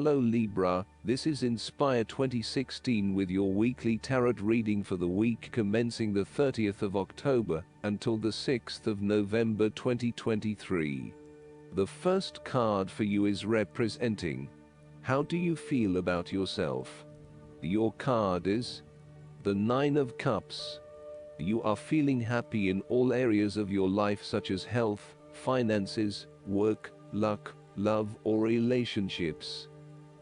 Hello Libra, this is Inspire 2016 with your weekly tarot reading for the week commencing the 30th of October until the 6th of November 2023. The first card for you is representing: how do you feel about yourself? Your card is the Nine of Cups. You are feeling happy in all areas of your life such as health, finances, work, luck, love or relationships.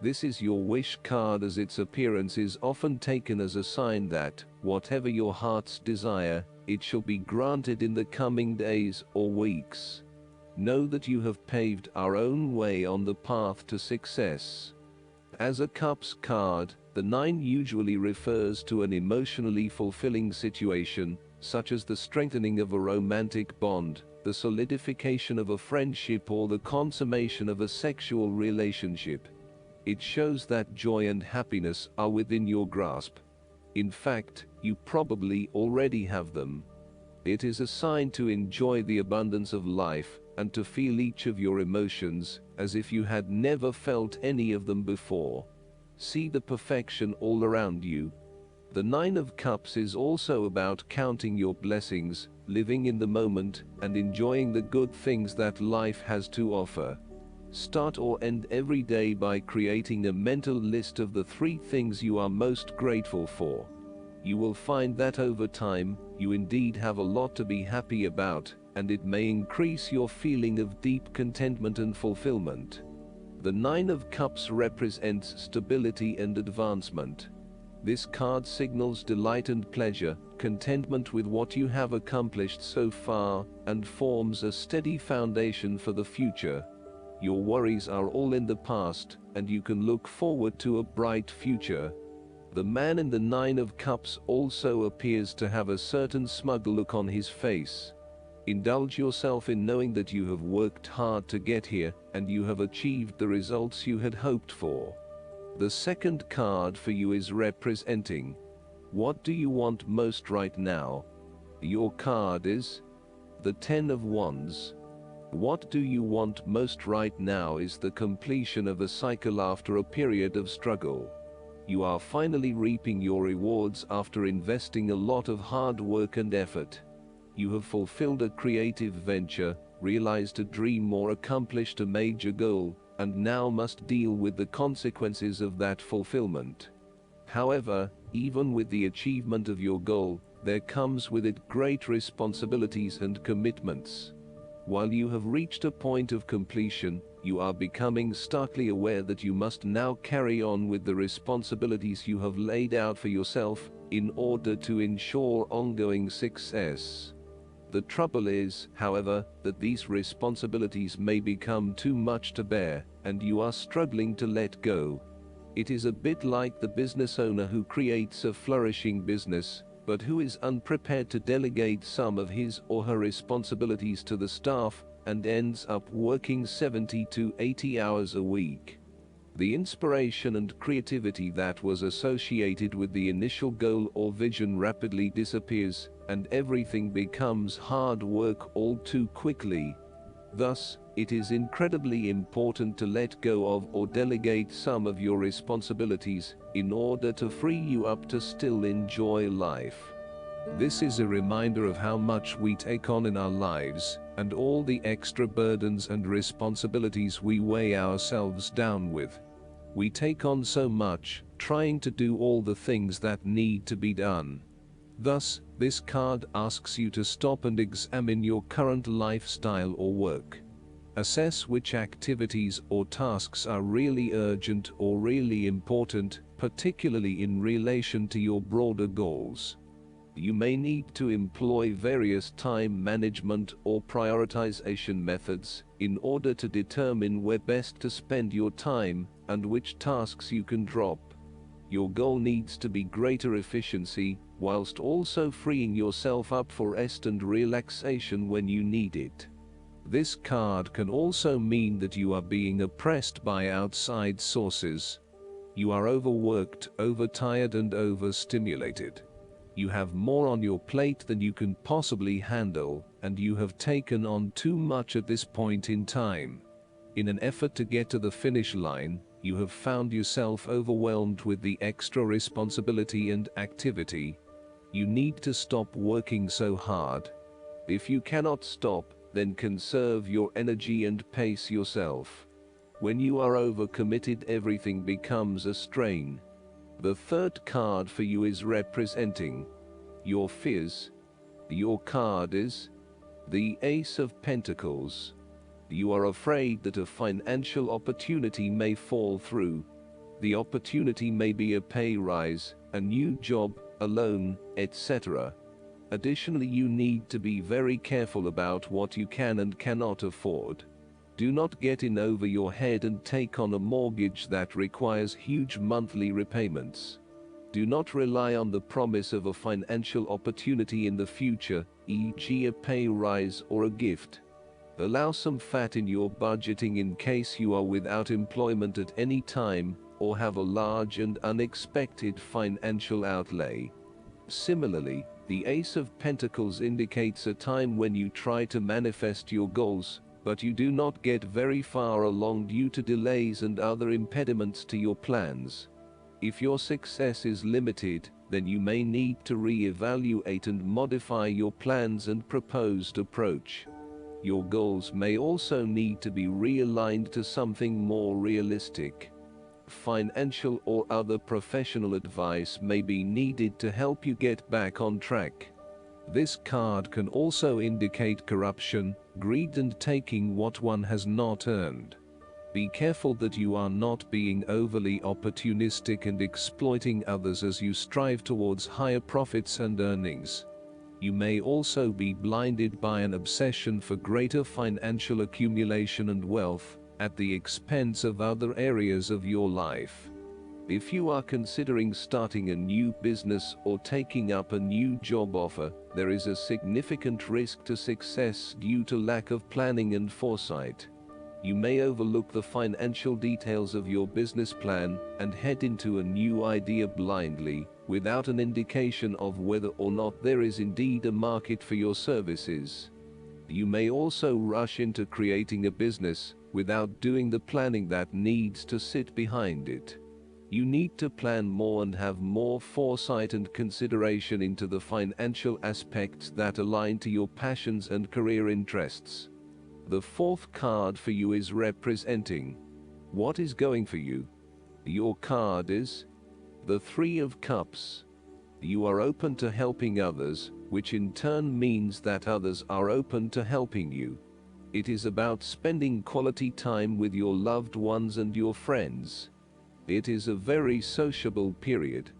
This is your wish card, as its appearance is often taken as a sign that, whatever your heart's desire, it shall be granted in the coming days or weeks. Know that you have paved our own way on the path to success. As a Cups card, the 9 usually refers to an emotionally fulfilling situation, such as the strengthening of a romantic bond, the solidification of a friendship or the consummation of a sexual relationship. It shows that joy and happiness are within your grasp. In fact, you probably already have them. It is a sign to enjoy the abundance of life and to feel each of your emotions as if you had never felt any of them before. See the perfection all around you. The Nine of Cups is also about counting your blessings, living in the moment, and enjoying the good things that life has to offer. Start or end every day by creating a mental list of the 3 things you are most grateful for. You will find that over time, you indeed have a lot to be happy about, and it may increase your feeling of deep contentment and fulfillment. The Nine of Cups represents stability and advancement. This card signals delight and pleasure, contentment with what you have accomplished so far, and forms a steady foundation for the future. Your worries are all in the past, and you can look forward to a bright future. The man in the Nine of Cups also appears to have a certain smug look on his face. Indulge yourself in knowing that you have worked hard to get here, and you have achieved the results you had hoped for. The second card for you is representing: what do you want most right now? Your card is the Ten of Wands. What do you want most right now is the completion of a cycle after a period of struggle. You are finally reaping your rewards after investing a lot of hard work and effort. You have fulfilled a creative venture, realized a dream or accomplished a major goal, and now must deal with the consequences of that fulfillment. However, even with the achievement of your goal, there comes with it great responsibilities and commitments. While you have reached a point of completion, you are becoming starkly aware that you must now carry on with the responsibilities you have laid out for yourself in order to ensure ongoing success. The trouble is, however, that these responsibilities may become too much to bear, and you are struggling to let go. It is a bit like the business owner who creates a flourishing business, but who is unprepared to delegate some of his or her responsibilities to the staff, and ends up working 70 to 80 hours a week. The inspiration and creativity that was associated with the initial goal or vision rapidly disappears, and everything becomes hard work all too quickly. Thus, it is incredibly important to let go of or delegate some of your responsibilities in order to free you up to still enjoy life. This is a reminder of how much we take on in our lives, and all the extra burdens and responsibilities we weigh ourselves down with. We take on so much, trying to do all the things that need to be done. Thus, this card asks you to stop and examine your current lifestyle or work. Assess which activities or tasks are really urgent or really important, particularly in relation to your broader goals. You may need to employ various time management or prioritization methods in order to determine where best to spend your time and which tasks you can drop. Your goal needs to be greater efficiency, whilst also freeing yourself up for rest and relaxation when you need it. This card can also mean that you are being oppressed by outside sources. You are overworked, overtired, and overstimulated. You have more on your plate than you can possibly handle, and you have taken on too much at this point in time. In an effort to get to the finish line, You have found yourself overwhelmed with the extra responsibility and activity. You need to stop working so hard. If you cannot stop, then conserve your energy and pace yourself. When you are overcommitted, everything becomes a strain. The third card for you is representing your fears. Your card is the Ace of Pentacles. You are afraid that a financial opportunity may fall through. The opportunity may be a pay rise, a new job, a loan, etc. Additionally, you need to be very careful about what you can and cannot afford. Do not get in over your head and take on a mortgage that requires huge monthly repayments. Do not rely on the promise of a financial opportunity in the future, e.g. a pay rise or a gift. Allow some fat in your budgeting in case you are without employment at any time, or have a large and unexpected financial outlay. Similarly, the Ace of Pentacles indicates a time when you try to manifest your goals, but you do not get very far along due to delays and other impediments to your plans. If your success is limited, then you may need to re-evaluate and modify your plans and proposed approach. Your goals may also need to be realigned to something more realistic. Financial or other professional advice may be needed to help you get back on track. This card can also indicate corruption, greed, and taking what one has not earned. Be careful that you are not being overly opportunistic and exploiting others as you strive towards higher profits and earnings. You may also be blinded by an obsession for greater financial accumulation and wealth, at the expense of other areas of your life. If you are considering starting a new business or taking up a new job offer, there is a significant risk to success due to lack of planning and foresight. You may overlook the financial details of your business plan and head into a new idea blindly, without an indication of whether or not there is indeed a market for your services. You may also rush into creating a business without doing the planning that needs to sit behind it. You need to plan more and have more foresight and consideration into the financial aspects that align to your passions and career interests. The fourth card for you is representing what is going for you. Your card is the Three of Cups. You are open to helping others, which in turn means that others are open to helping you. It is about spending quality time with your loved ones and your friends. It is a very sociable period.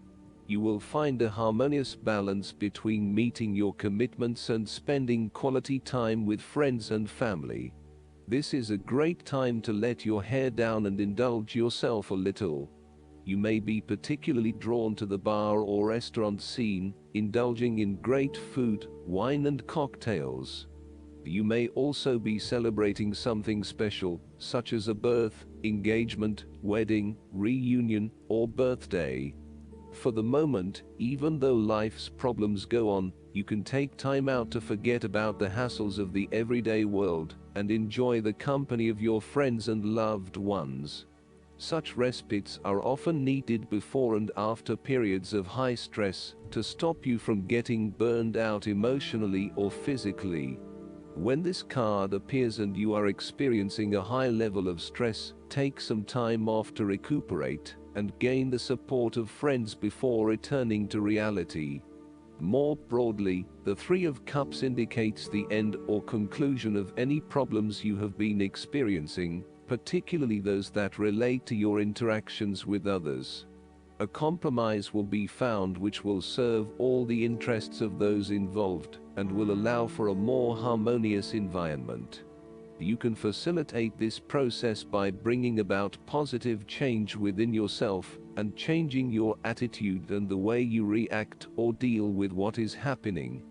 You will find a harmonious balance between meeting your commitments and spending quality time with friends and family. This is a great time to let your hair down and indulge yourself a little. You may be particularly drawn to the bar or restaurant scene, indulging in great food, wine, and cocktails. You may also be celebrating something special, such as a birth, engagement, wedding, reunion, or birthday. For the moment, even though life's problems go on, you can take time out to forget about the hassles of the everyday world and enjoy the company of your friends and loved ones. Such respites are often needed before and after periods of high stress to stop you from getting burned out emotionally or physically. When this card appears and you are experiencing a high level of stress, take some time off to recuperate and gain the support of friends before returning to reality. More broadly, the Three of Cups indicates the end or conclusion of any problems you have been experiencing, particularly those that relate to your interactions with others. A compromise will be found which will serve all the interests of those involved and will allow for a more harmonious environment. You can facilitate this process by bringing about positive change within yourself and changing your attitude and the way you react or deal with what is happening.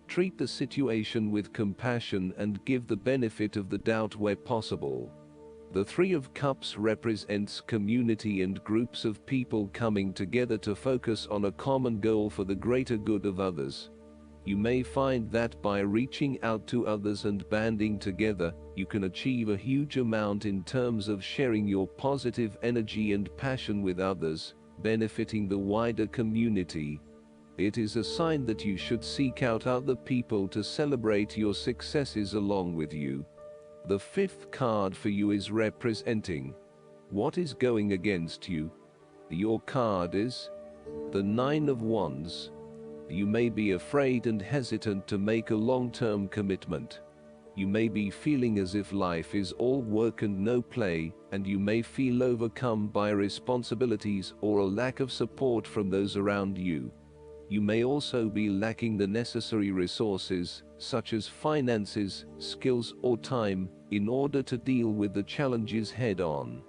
Treat the situation with compassion and give the benefit of the doubt where possible. The Three of Cups represents community and groups of people coming together to focus on a common goal for the greater good of others. You may find that by reaching out to others and banding together, you can achieve a huge amount in terms of sharing your positive energy and passion with others, benefiting the wider community. It is a sign that you should seek out other people to celebrate your successes along with you. The fifth card for you is representing what is going against you. Your card is the Nine of Wands. You may be afraid and hesitant to make a long-term commitment. You may be feeling as if life is all work and no play, and you may feel overcome by responsibilities or a lack of support from those around you. You may also be lacking the necessary resources, such as finances, skills, or time, in order to deal with the challenges head-on.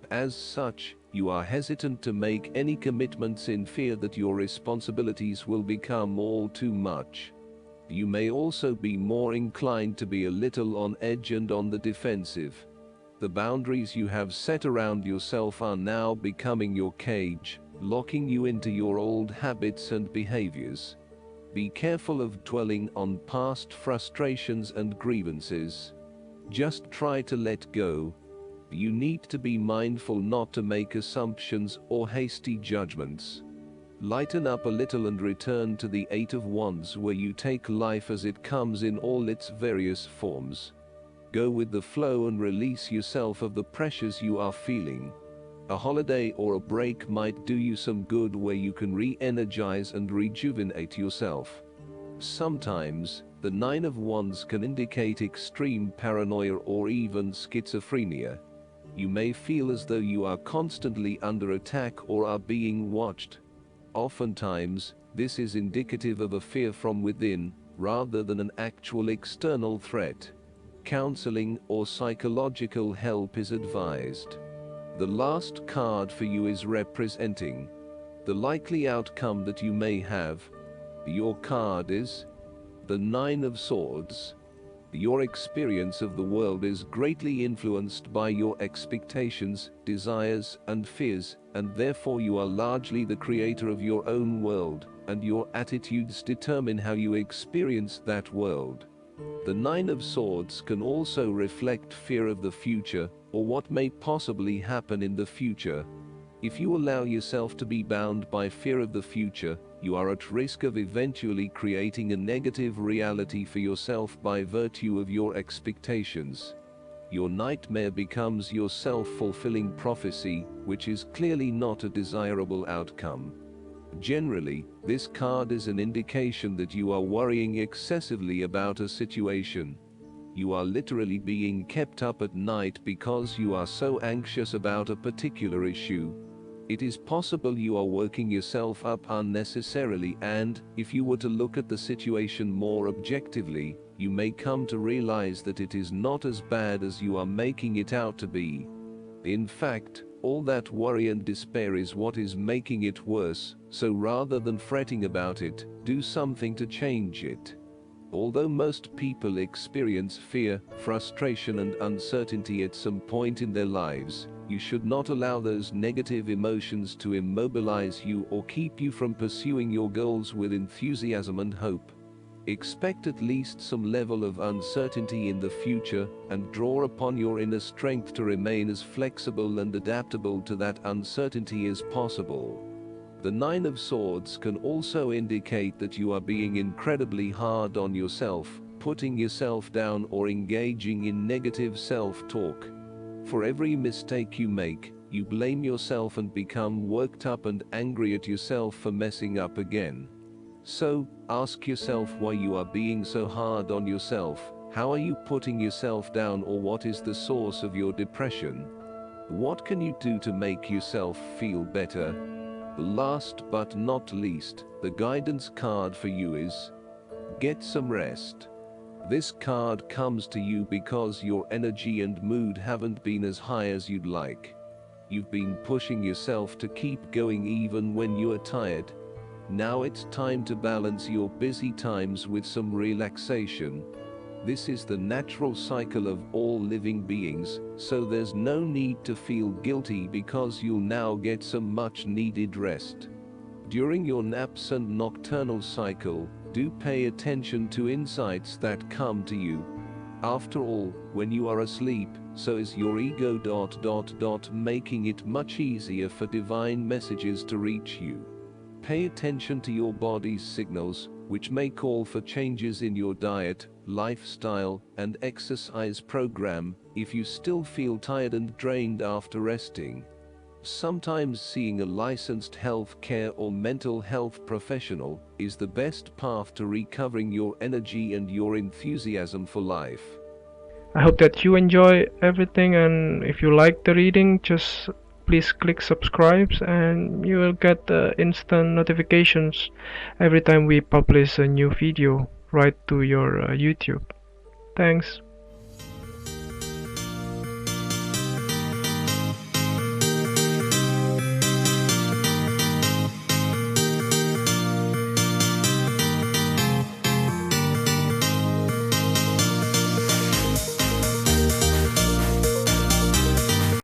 As such, you are hesitant to make any commitments in fear that your responsibilities will become all too much. You may also be more inclined to be a little on edge and on the defensive. The boundaries you have set around yourself are now becoming your cage, locking you into your old habits and behaviors. Be careful of dwelling on past frustrations and grievances. Just try to let go. You need to be mindful not to make assumptions or hasty judgments. Lighten up a little and return to the Eight of Wands, where you take life as it comes in all its various forms. Go with the flow and release yourself of the pressures you are feeling. A holiday or a break might do you some good, where you can re-energize and rejuvenate yourself. Sometimes, the Nine of Wands can indicate extreme paranoia or even schizophrenia. You may feel as though you are constantly under attack or are being watched. Oftentimes, this is indicative of a fear from within, rather than an actual external threat. Counseling or psychological help is advised. The last card for you is representing the likely outcome that you may have. Your card is the Nine of Swords. Your experience of the world is greatly influenced by your expectations, desires, and fears, and therefore you are largely the creator of your own world, and your attitudes determine how you experience that world. The Nine of Swords can also reflect fear of the future, or what may possibly happen in the future. If you allow yourself to be bound by fear of the future, you are at risk of eventually creating a negative reality for yourself by virtue of your expectations. Your nightmare becomes your self-fulfilling prophecy, which is clearly not a desirable outcome. Generally, this card is an indication that you are worrying excessively about a situation. You are literally being kept up at night because you are so anxious about a particular issue. It is possible you are working yourself up unnecessarily, and, if you were to look at the situation more objectively, you may come to realize that it is not as bad as you are making it out to be. In fact, all that worry and despair is what is making it worse, so rather than fretting about it, do something to change it. Although most people experience fear, frustration, and uncertainty at some point in their lives, you should not allow those negative emotions to immobilize you or keep you from pursuing your goals with enthusiasm and hope. Expect at least some level of uncertainty in the future, and draw upon your inner strength to remain as flexible and adaptable to that uncertainty as possible. The Nine of Swords can also indicate that you are being incredibly hard on yourself, putting yourself down, or engaging in negative self-talk. For every mistake you make, you blame yourself and become worked up and angry at yourself for messing up again. So, ask yourself why you are being so hard on yourself. How are you putting yourself down, or what is the source of your depression? What can you do to make yourself feel better? Last but not least, the guidance card for you is Get Some Rest. This card comes to you because your energy and mood haven't been as high as you'd like. You've been pushing yourself to keep going even when you are tired. Now it's time to balance your busy times with some relaxation. This is the natural cycle of all living beings, so there's no need to feel guilty because you'll now get some much needed rest. During your naps and nocturnal cycle, Do pay attention to insights that come to you. After all, when you are asleep, so is your ego. Making it much easier for divine messages to reach you. Pay attention to your body's signals, which may call for changes in your diet, lifestyle, and exercise program, if you still feel tired and drained after resting. Sometimes seeing a licensed health care or mental health professional is the best path to recovering your energy and your enthusiasm for life. I hope that you enjoy everything, and if you like the reading, just please click subscribe and you will get instant notifications every time we publish a new video right to your YouTube. Thanks.